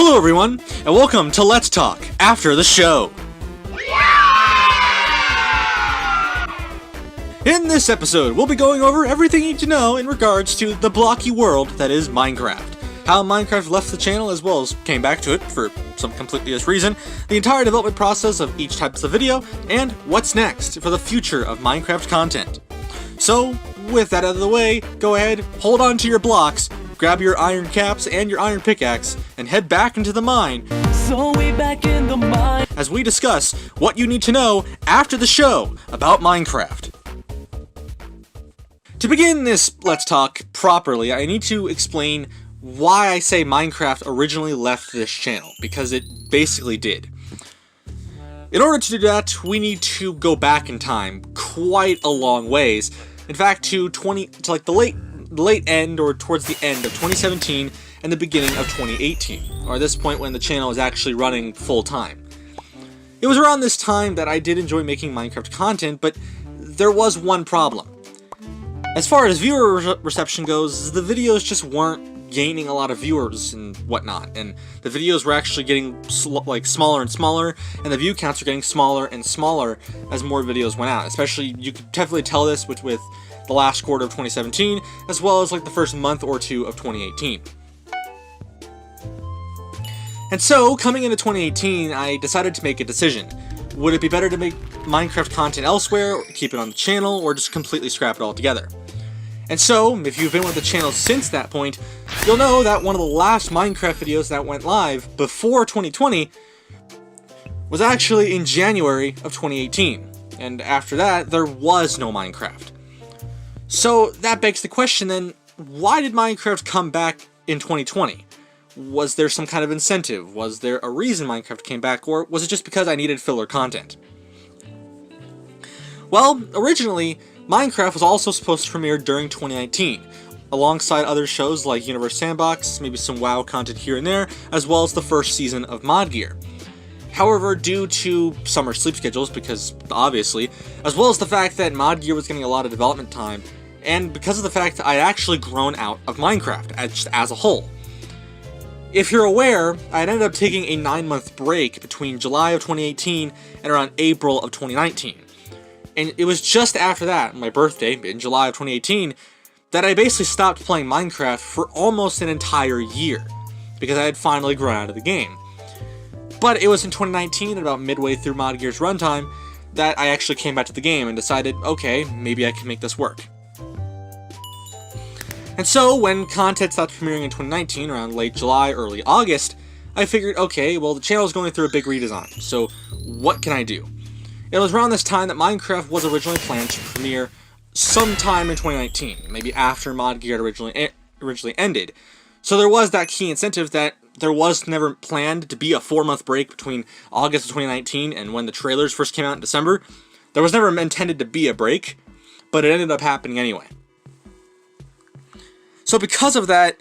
Hello everyone, and welcome to Let's Talk After the Show. In this episode, we'll be going over everything you need to know in regards to the blocky world that is Minecraft. How Minecraft left the channel as well as came back to it for some completely different reason, the entire development process of each type of video, and what's next for the future of Minecraft content. So, with that out of the way, go ahead, hold on to your blocks, grab your iron caps and your iron pickaxe, and head back into the mine. So we back in the mine as we discuss what you need to know after the show about Minecraft. To begin this Let's Talk properly, I need to explain why I say Minecraft originally left this channel, because it basically did. In order to do that, we need to go back in time quite a long ways. In fact, to like the late end or towards the end of 2017 and the beginning of 2018, or at this point when the channel was actually running full time. It was around this time that I did enjoy making Minecraft content, but there was one problem. As far as viewer reception goes, the videos just weren't gaining a lot of viewers and whatnot, and the videos were actually getting smaller and smaller, and the view counts were getting smaller and smaller as more videos went out. Especially, you could definitely tell this with the last quarter of 2017, as well as like the first month or two of 2018. And so, coming into 2018, I decided to make a decision. Would it be better to make Minecraft content elsewhere, or keep it on the channel, or just completely scrap it altogether? And so, if you've been with the channel since that point, you'll know that one of the last Minecraft videos that went live before 2020 was actually in January of 2018. And after that, there was no Minecraft. So that begs the question then, why did Minecraft come back in 2020? Was there some kind of incentive? Was there a reason Minecraft came back, or was it just because I needed filler content? Well, originally, Minecraft was also supposed to premiere during 2019, alongside other shows like Universe Sandbox, maybe some WoW content here and there, as well as the first season of Mod Gear. However, due to summer sleep schedules, because obviously, as well as the fact that Mod Gear was getting a lot of development time, and because of the fact that I'd actually grown out of Minecraft as a whole. If you're aware, I ended up taking a 9-month break between July of 2018 and around April of 2019. And it was just after that, my birthday, in July of 2018, that I basically stopped playing Minecraft for almost an entire year, because I had finally grown out of the game. But it was in 2019, about midway through Mod Gear's runtime, that I actually came back to the game and decided, okay, maybe I can make this work. And so, when content stopped premiering in 2019, around late July, early August, I figured, okay, well the channel is going through a big redesign, so what can I do? It was around this time that Minecraft was originally planned to premiere sometime in 2019, maybe after Mod Gear had originally ended. So there was that key incentive that there was never planned to be a 4-month break between August of 2019 and when the trailers first came out in December. There was never intended to be a break, but it ended up happening anyway. So because of that,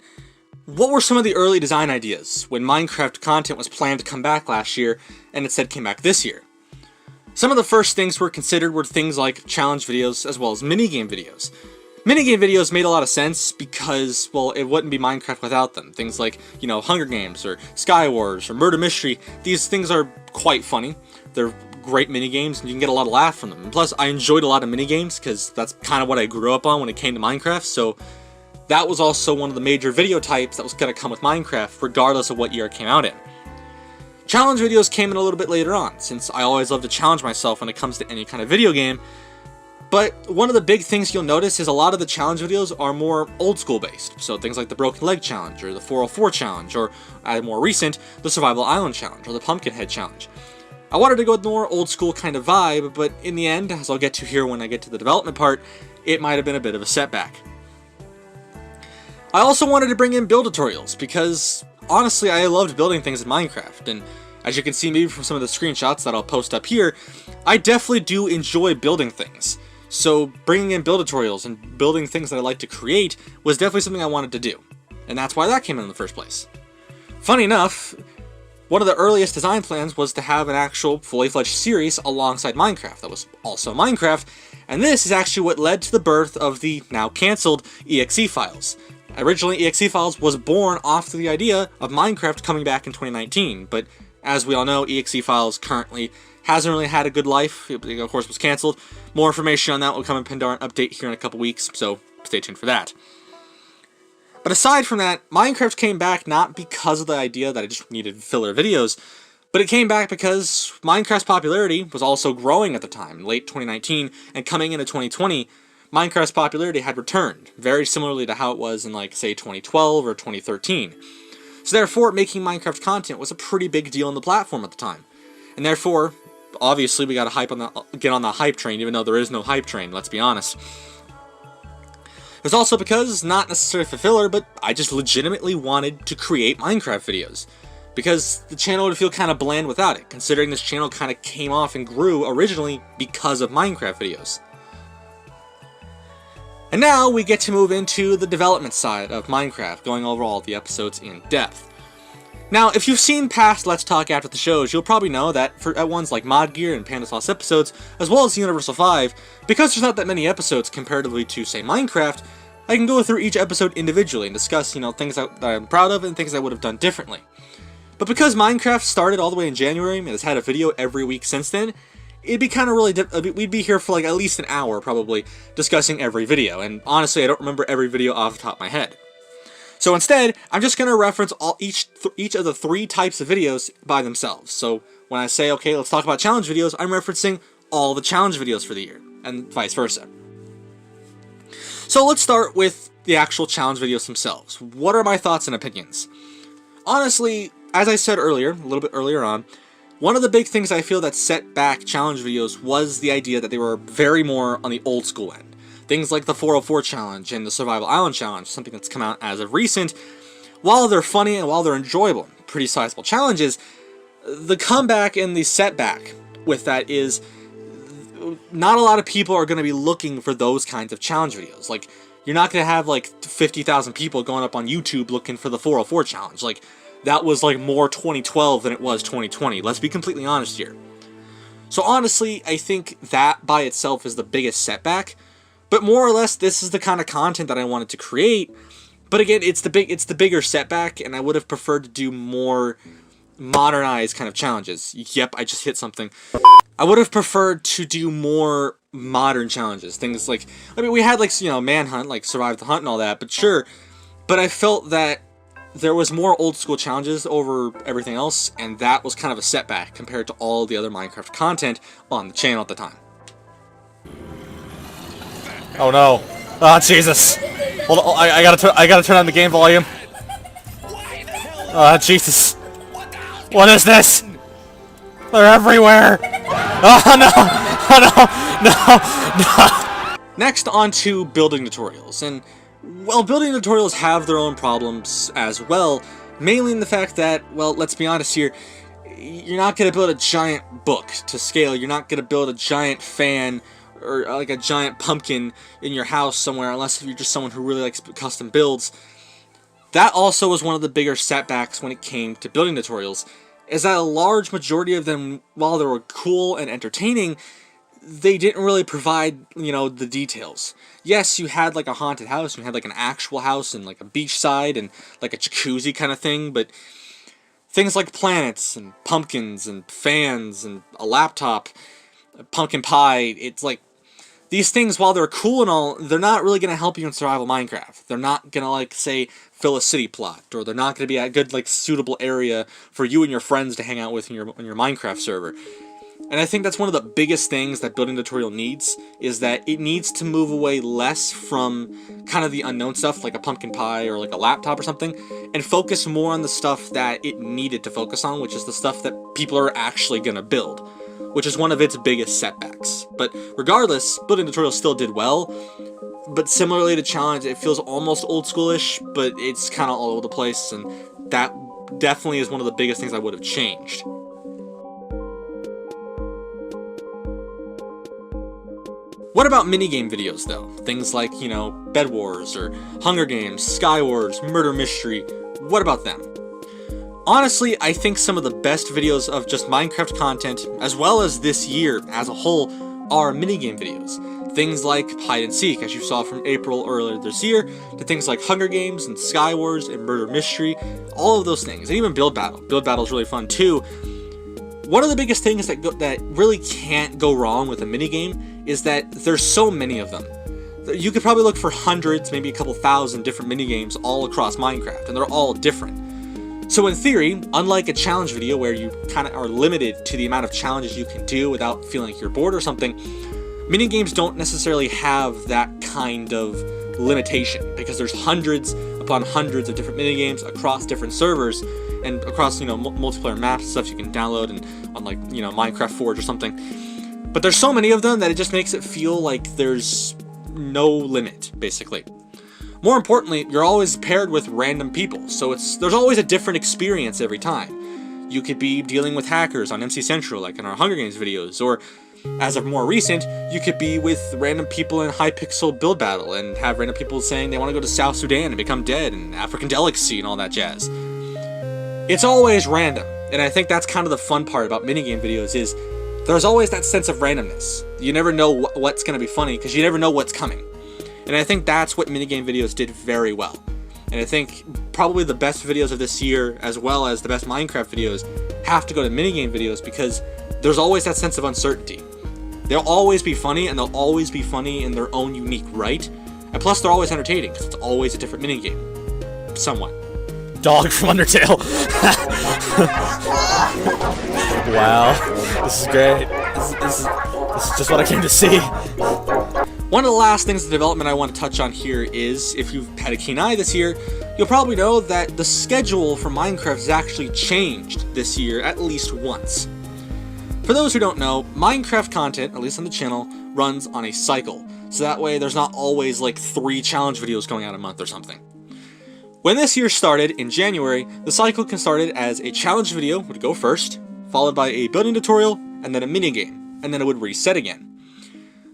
what were some of the early design ideas when Minecraft content was planned to come back last year and instead came back this year? Some of the first things were considered were things like challenge videos as well as minigame videos. Minigame videos made a lot of sense because, well, it wouldn't be Minecraft without them. Things like, Hunger Games or Sky Wars or Murder Mystery, these things are quite funny. They're great minigames and you can get a lot of laugh from them. And plus, I enjoyed a lot of minigames because that's kind of what I grew up on when it came to Minecraft, so that was also one of the major video types that was going to come with Minecraft regardless of what year it came out in. Challenge videos came in a little bit later on, since I always love to challenge myself when it comes to any kind of video game. But one of the big things you'll notice is a lot of the challenge videos are more old school based. So things like the Broken Leg Challenge, or the 404 Challenge, or more recent, the Survival Island Challenge, or the Pumpkinhead Challenge. I wanted to go with more old school kind of vibe, but in the end, as I'll get to here when I get to the development part, it might have been a bit of a setback. I also wanted to bring in build tutorials, because honestly, I loved building things in Minecraft, and as you can see maybe from some of the screenshots that I'll post up here, I definitely do enjoy building things. So bringing in build tutorials and building things that I like to create was definitely something I wanted to do, and that's why that came in the first place. Funny enough, one of the earliest design plans was to have an actual fully fledged series alongside Minecraft that was also Minecraft, and this is actually what led to the birth of the now cancelled EXE files. Originally, EXE Files was born off the idea of Minecraft coming back in 2019, but as we all know, EXE Files currently hasn't really had a good life. It, of course, was cancelled. More information on that will come in Pandaren update here in a couple weeks, so stay tuned for that. But aside from that, Minecraft came back not because of the idea that it just needed filler videos, but it came back because Minecraft's popularity was also growing at the time, in late 2019, and coming into 2020, Minecraft's popularity had returned, very similarly to how it was in, like, say, 2012 or 2013. So therefore, making Minecraft content was a pretty big deal on the platform at the time. And therefore, obviously, we gotta get on the hype train, even though there is no hype train, let's be honest. It was also because, not necessarily for filler, but I just legitimately wanted to create Minecraft videos. Because the channel would feel kind of bland without it, considering this channel kind of came off and grew originally because of Minecraft videos. And now we get to move into the development side of Minecraft, going over all the episodes in depth. Now, if you've seen past Let's Talk After the shows, you'll probably know that for ones like Mod Gear and PandaSauce episodes, as well as Universal 5, because there's not that many episodes comparatively to, say, Minecraft, I can go through each episode individually and discuss, things that I'm proud of and things I would have done differently. But because Minecraft started all the way in January and has had a video every week since then, it'd be kind of really we'd be here for like at least an hour, probably, discussing every video, and honestly, I don't remember every video off the top of my head. So instead, I'm just going to reference each of the 3 types of videos by themselves. So when I say, okay, let's talk about challenge videos, I'm referencing all the challenge videos for the year, and vice versa. So let's start with the actual challenge videos themselves. What are my thoughts and opinions? Honestly, as I said earlier, a little bit earlier on, one of the big things I feel that set back challenge videos was the idea that they were very more on the old school end. Things like the 404 challenge and the Survival Island challenge, something that's come out as of recent. While they're funny and while they're enjoyable, pretty sizable challenges, the comeback and the setback with that is not a lot of people are going to be looking for those kinds of challenge videos. Like, you're not going to have like 50,000 people going up on YouTube looking for the 404 challenge. Like, that was like more 2012 than it was 2020. Let's be completely honest here. So honestly, I think that by itself is the biggest setback. But more or less, this is the kind of content that I wanted to create. But again, it's the bigger setback, and I would have preferred to do more modernized kind of challenges. Yep, I just hit something. I would have preferred to do more modern challenges. Things like, I mean, we had like, Manhunt, like Survive the Hunt and all that, but sure. But I felt that there was more old school challenges over everything else, and that was kind of a setback compared to all the other Minecraft content on the channel at the time. Oh no! Oh Jesus! Hold on, I gotta turn on the game volume. Oh Jesus! What is this? They're everywhere! Oh no! Oh no! No! Next, on to building tutorials, and well, building tutorials have their own problems as well, mainly in the fact that, well, let's be honest here, you're not going to build a giant book to scale, you're not going to build a giant fan or like a giant pumpkin in your house somewhere, unless you're just someone who really likes custom builds. That also was one of the bigger setbacks when it came to building tutorials, is that a large majority of them, while they were cool and entertaining, they didn't really provide, the details. Yes, you had like a haunted house, you had like an actual house and like a beachside and like a jacuzzi kind of thing, but things like planets and pumpkins and fans and a laptop, a pumpkin pie, it's like, these things, while they're cool and all, they're not really going to help you in survival Minecraft. They're not going to, like, say, fill a city plot, or they're not going to be a good, like, suitable area for you and your friends to hang out with in your Minecraft server. And I think that's one of the biggest things that building tutorial needs, is that it needs to move away less from kind of the unknown stuff, like a pumpkin pie or like a laptop or something, and focus more on the stuff that it needed to focus on, which is the stuff that people are actually going to build, which is one of its biggest setbacks. But regardless, building tutorials still did well, but similarly to challenge, it feels almost old schoolish, but it's kind of all over the place, and that definitely is one of the biggest things I would have changed. What about minigame videos, though? Things like, Bed Wars, or Hunger Games, Sky Wars, Murder Mystery. What about them? Honestly, I think some of the best videos of just Minecraft content, as well as this year as a whole, are minigame videos. Things like hide and seek, as you saw from April earlier this year, to things like Hunger Games and Sky Wars and Murder Mystery, all of those things, and even Build Battle. Build Battle is really fun too. One of the biggest things that really can't go wrong with a minigame is that there's so many of them. You could probably look for hundreds, maybe a couple thousand different minigames all across Minecraft, and they're all different. So in theory, unlike a challenge video where you kind of are limited to the amount of challenges you can do without feeling like you're bored or something, minigames don't necessarily have that kind of limitation, because there's hundreds upon hundreds of different minigames across different servers and across, multiplayer maps and stuff you can download and on Minecraft Forge or something. But there's so many of them that it just makes it feel like there's no limit, basically. More importantly, you're always paired with random people, so there's always a different experience every time. You could be dealing with hackers on MC Central, like in our Hunger Games videos, or as of more recent, you could be with random people in Hypixel Build Battle and have random people saying they want to go to South Sudan and become dead and African delicacy and all that jazz. It's always random, and I think that's kind of the fun part about minigame videos is there's always that sense of randomness. You never know what's going to be funny because you never know what's coming. And I think that's what minigame videos did very well. And I think probably the best videos of this year, as well as the best Minecraft videos, have to go to minigame videos because there's always that sense of uncertainty. They'll always be funny, and they'll always be funny in their own unique right. And plus, they're always entertaining because it's always a different minigame. Somewhat. Dog from Undertale. Wow, this is great. This is just what I came to see. One of the last things in development I want to touch on here is, if you've had a keen eye this year, you'll probably know that the schedule for Minecraft has actually changed this year at least once. For those who don't know, Minecraft content, at least on the channel, runs on a cycle, so that way there's not always like 3 challenge videos going out a month or something. When this year started, in January, the cycle started as a challenge video would go first, followed by a building tutorial, and then a minigame, and then it would reset again.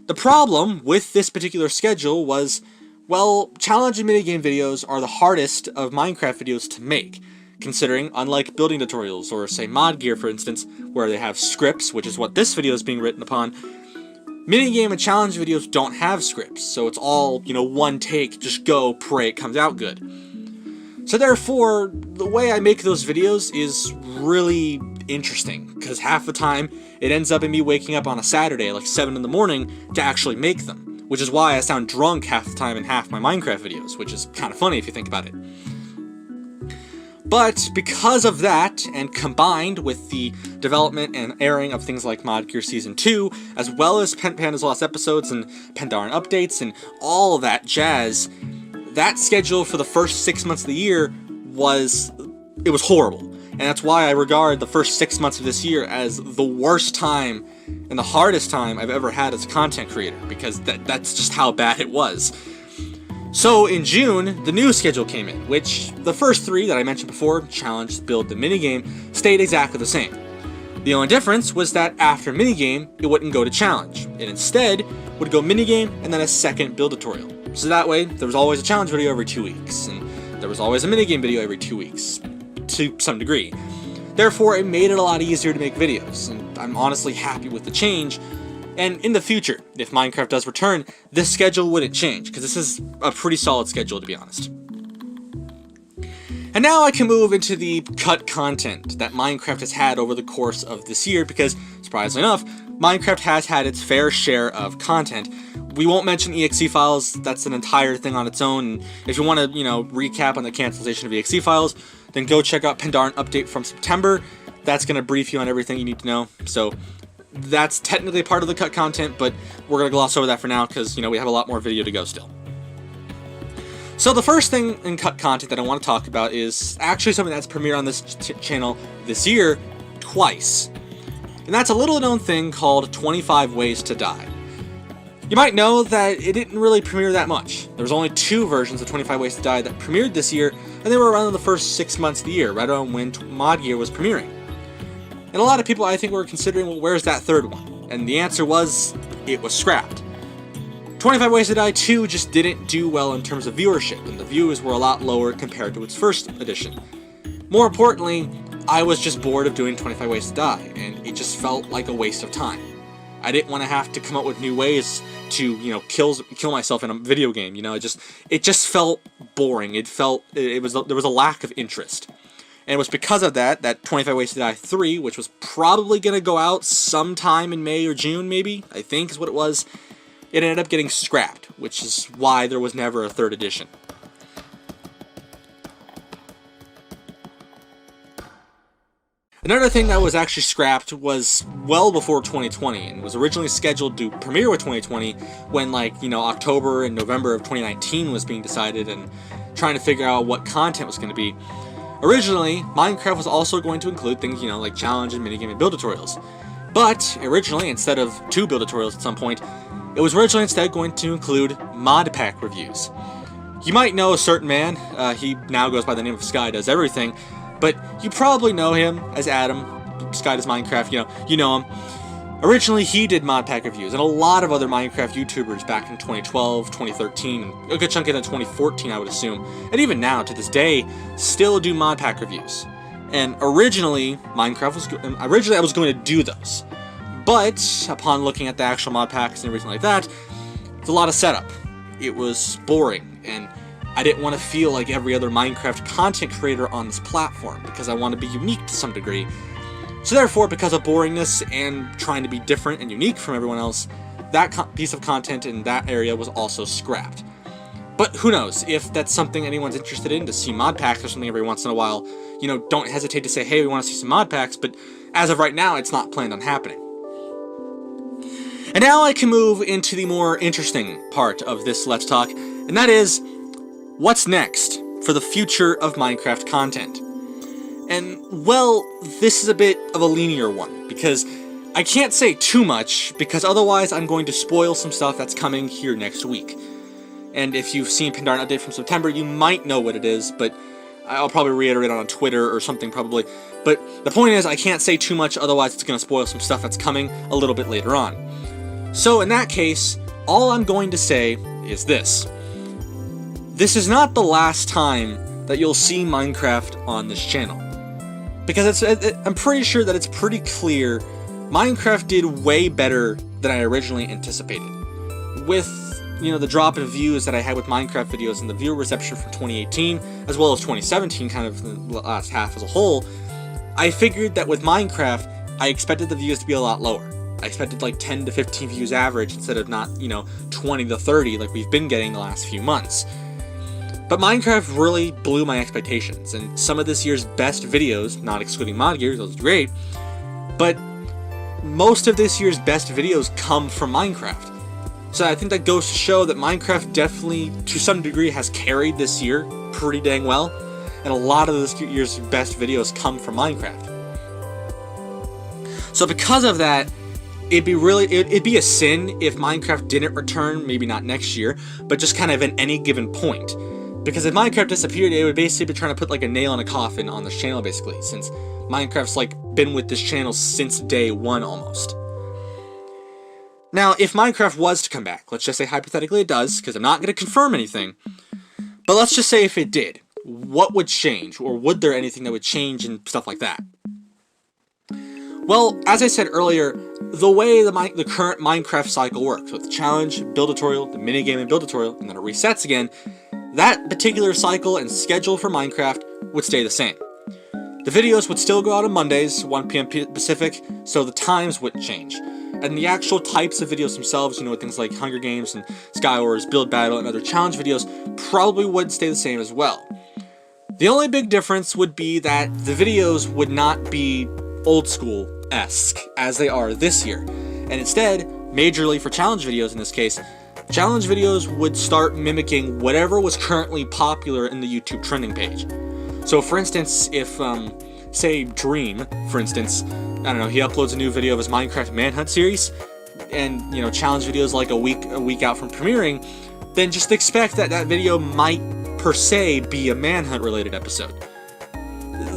The problem with this particular schedule was, well, challenge and minigame videos are the hardest of Minecraft videos to make, considering, unlike building tutorials, or say mod gear for instance, where they have scripts, which is what this video is being written upon, minigame and challenge videos don't have scripts, so it's all, one take, just go, pray it comes out good. So therefore, the way I make those videos is really interesting, because half the time it ends up in me waking up on a Saturday, like 7 in the morning, to actually make them, which is why I sound drunk half the time in half my Minecraft videos, which is kind of funny if you think about it. But because of that, and combined with the development and airing of things like Mod Gear Season 2, as well as Panda's Lost episodes and Pandaren updates and all that jazz, that schedule for the first 6 months of the year was horrible. And that's why I regard the first 6 months of this year as the worst time and the hardest time I've ever had as a content creator, because that's just how bad it was. So in June, the new schedule came in, which the first 3 that I mentioned before, challenge, build, and minigame, stayed exactly the same. The only difference was that after minigame, it wouldn't go to challenge. It instead would go minigame and then a second build tutorial. So that way, there was always a challenge video every 2 weeks, and there was always a minigame video every 2 weeks, to some degree. Therefore, it made it a lot easier to make videos, and I'm honestly happy with the change. And in the future, if Minecraft does return, this schedule wouldn't change, because this is a pretty solid schedule, to be honest. And now I can move into the cut content that Minecraft has had over the course of this year, because, surprisingly enough, Minecraft has had its fair share of content. We won't mention exe files, that's an entire thing on its own, and if you want to, recap on the cancellation of exe files, then go check out Pandaren update from September. That's going to brief you on everything you need to know. So that's technically part of the cut content, but we're going to gloss over that for now because, we have a lot more video to go still. So the first thing in cut content that I want to talk about is actually something that's premiered on this channel this year twice. And that's a little known thing called 25 Ways to Die. You might know that it didn't really premiere that much. There was only 2 versions of 25 Ways to Die that premiered this year, and they were around the first 6 months of the year, right around when Mod Gear was premiering. And a lot of people, I think, were considering, well, where's that third one? And the answer was, it was scrapped. 25 Ways to Die 2 just didn't do well in terms of viewership, and the views were a lot lower compared to its first edition. More importantly, I was just bored of doing 25 Ways to Die, and it just felt like a waste of time. I didn't want to have to come up with new ways to, kill myself in a video game. It just felt boring. There was a lack of interest. And it was because of that 25 Ways to Die 3, which was probably going to go out sometime in May or June, maybe, I think is what it was, it ended up getting scrapped, which is why there was never a third edition. Another thing that was actually scrapped was well before 2020, and was originally scheduled to premiere with 2020 when, October and November of 2019 was being decided and trying to figure out what content was going to be. Originally, Minecraft was also going to include things, like challenge and minigame and build tutorials. But, originally, instead of 2 build tutorials at some point, it was originally instead going to include mod pack reviews. You might know a certain man, he now goes by the name of Sky Does Everything, but you probably know him as Adam, Sky Does Minecraft, you know him. Originally, he did mod pack reviews, and a lot of other Minecraft YouTubers back in 2012, 2013, and a good chunk of it in 2014, I would assume, and even now, to this day, still do mod pack reviews. And originally, I was going to do those. But, upon looking at the actual mod packs and everything like that, it's a lot of setup. It was boring, and I didn't want to feel like every other Minecraft content creator on this platform, because I want to be unique to some degree. So therefore, because of boringness and trying to be different and unique from everyone else, that piece of content in that area was also scrapped. But who knows, if that's something anyone's interested in, to see mod packs or something every once in a while, don't hesitate to say, hey, we want to see some mod packs, but as of right now, it's not planned on happening. And now I can move into the more interesting part of this Let's Talk, and that is, what's next for the future of Minecraft content? And, well, this is a bit of a linear one, because I can't say too much, because otherwise I'm going to spoil some stuff that's coming here next week. And if you've seen Pandaren Update from September, you might know what it is, but I'll probably reiterate on Twitter or something probably. But the point is, I can't say too much, otherwise it's going to spoil some stuff that's coming a little bit later on. So in that case, all I'm going to say is this. This is not the last time that you'll see Minecraft on this channel. Because I'm pretty sure that it's pretty clear Minecraft did way better than I originally anticipated. With, the drop in views that I had with Minecraft videos and the viewer reception from 2018, as well as 2017, kind of the last half as a whole, I figured that with Minecraft, I expected the views to be a lot lower. I expected like 10 to 15 views average instead of not, 20 to 30 like we've been getting the last few months. But Minecraft really blew my expectations, and some of this year's best videos, not excluding Mod Gear, those are great, but most of this year's best videos come from Minecraft. So I think that goes to show that Minecraft definitely, to some degree, has carried this year pretty dang well, and a lot of this year's best videos come from Minecraft. So because of that, it'd be a sin if Minecraft didn't return, maybe not next year, but just kind of at any given point. Because if Minecraft disappeared, it would basically be trying to put like a nail in a coffin on this channel, basically, since Minecraft's been with this channel since day one almost. Now, if Minecraft was to come back, let's just say hypothetically it does, because I'm not going to confirm anything, but let's just say if it did, what would change, or would there anything that would change and stuff like that? Well, as I said earlier, the way the current Minecraft cycle works, with challenge, build tutorial, the minigame and build tutorial, and then it resets again, that particular cycle and schedule for Minecraft would stay the same. The videos would still go out on Mondays, 1 PM Pacific, so the times wouldn't change. And the actual types of videos themselves, things like Hunger Games and Skywars, Build Battle, and other challenge videos, probably would stay the same as well. The only big difference would be that the videos would not be old school-esque as they are this year. And instead, majorly for challenge videos in this case, challenge videos would start mimicking whatever was currently popular in the YouTube trending page. So for instance, if, say Dream, for instance, I don't know, he uploads a new video of his Minecraft Manhunt series, and, challenge videos like a week out from premiering, then just expect that that video might, per se, be a Manhunt related episode.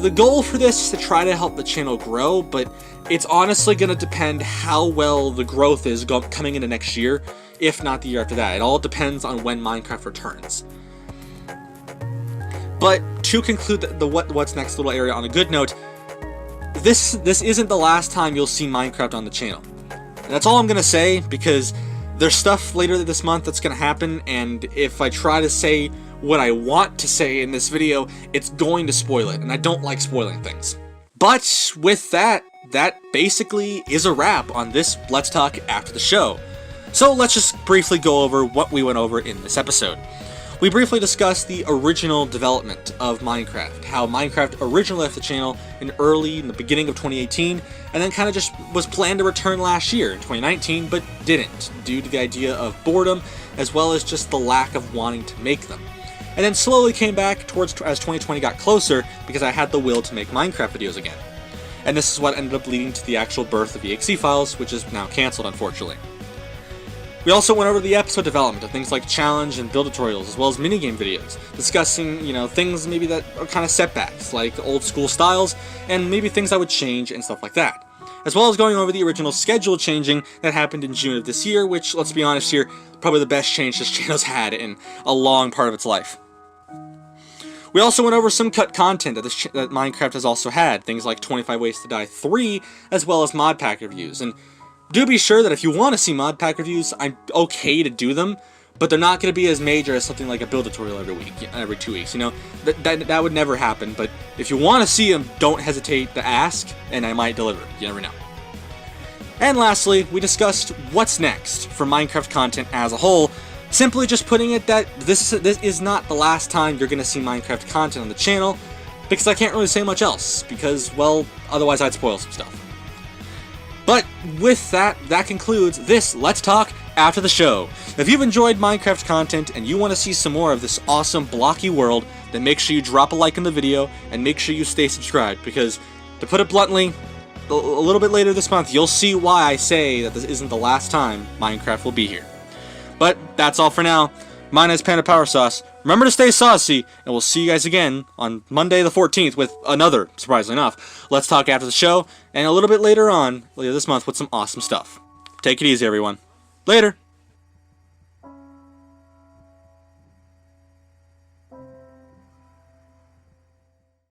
The goal for this is to try to help the channel grow, but it's honestly going to depend how well the growth is coming into next year, if not the year after that. It all depends on when Minecraft returns. But to conclude the what's next little area on a good note, this isn't the last time you'll see Minecraft on the channel. And that's all I'm gonna say, because there's stuff later this month that's gonna happen, and if I try to say what I want to say in this video, it's going to spoil it, and I don't like spoiling things. But with that basically is a wrap on this Let's Talk After the Show. So let's just briefly go over what we went over in this episode. We briefly discussed the original development of Minecraft, how Minecraft originally left the channel in the beginning of 2018, and then kind of just was planned to return last year in 2019, but didn't, due to the idea of boredom, as well as just the lack of wanting to make them. And then slowly came back towards as 2020 got closer, because I had the will to make Minecraft videos again. And this is what ended up leading to the actual birth of EXE Files, which is now cancelled, unfortunately. We also went over the episode development of things like challenge and build tutorials, as well as minigame videos, discussing, things maybe that are kind of setbacks, like old school styles, and maybe things I would change and stuff like that. As well as going over the original schedule changing that happened in June of this year, which, let's be honest here, probably the best change this channel's had in a long part of its life. We also went over some cut content that Minecraft has also had, things like 25 Ways to Die 3, as well as mod pack reviews, and do be sure that if you want to see mod pack reviews, I'm okay to do them, but they're not going to be as major as something like a build tutorial every 2 weeks, that would never happen, but if you want to see them, don't hesitate to ask, and I might deliver, you never know. And lastly, we discussed what's next for Minecraft content as a whole, simply just putting it that this is not the last time you're going to see Minecraft content on the channel, because I can't really say much else, because, well, otherwise I'd spoil some stuff. But with that concludes this Let's Talk After the Show. If you've enjoyed Minecraft content and you want to see some more of this awesome blocky world, then make sure you drop a like in the video and make sure you stay subscribed, because, to put it bluntly, a little bit later this month you'll see why I say that this isn't the last time Minecraft will be here. But that's all for now. My name is PandaPowerSauce. Remember to stay saucy, and we'll see you guys again on Monday the 14th with another, surprisingly enough, Let's Talk After the Show, and a little bit later this month with some awesome stuff. Take it easy, everyone. Later!